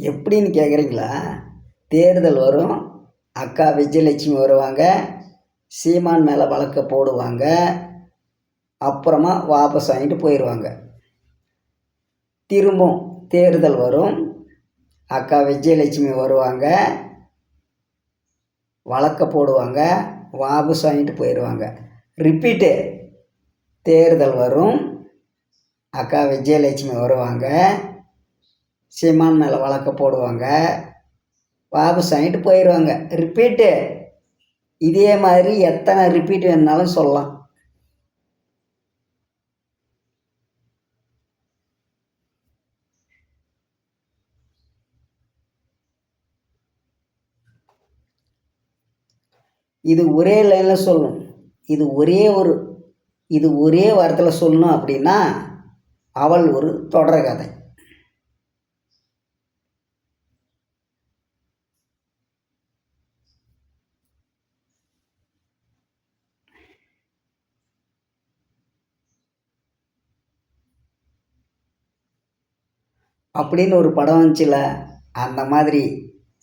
எப்படின்னு கேட்குறீங்களா? தேர்தல் வரும், அக்கா விஜயலட்சுமி வருவாங்க, சீமான் மேலே வழக்க போடுவாங்க, அப்புறமா வாபஸ் வாங்கிட்டு போயிடுவாங்க. திரும்பவும் தேர்தல் வரும், அக்கா விஜயலட்சுமி வருவாங்க, வழக்க போடுவாங்க, வாபஸ் வாங்கிட்டு போயிடுவாங்க. ரிப்பீட்டு. தேர்தல் வரும், அக்கா விஜயலட்சுமி வருவாங்க, சீமான் மேலே வழக்க போடுவாங்க, வாபஸ் வாங்கிட்டு போயிடுவாங்க. ரிப்பீட்டு. இதே மாதிரி எத்தனை ரிப்பீட் வேணுனாலும் சொல்லலாம். இது ஒரே லைனில் சொல்லணும். இது ஒரே வாரத்தில் சொல்லணும் அப்படின்னா அவள் ஒரு தொடர் கதை. அப்படின்னு ஒரு படம் வந்துச்சுல, அந்த மாதிரி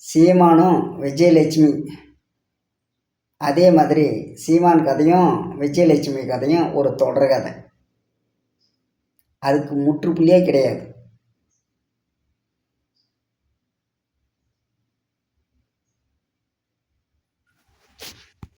சீமானும் விஜயலட்சுமி, அதே மாதிரி சீமான் கதையும் விஜயலட்சுமி கதையும் ஒரு தொடர் கதை. அதுக்கு முற்றுப்புள்ளியே கிடையாது.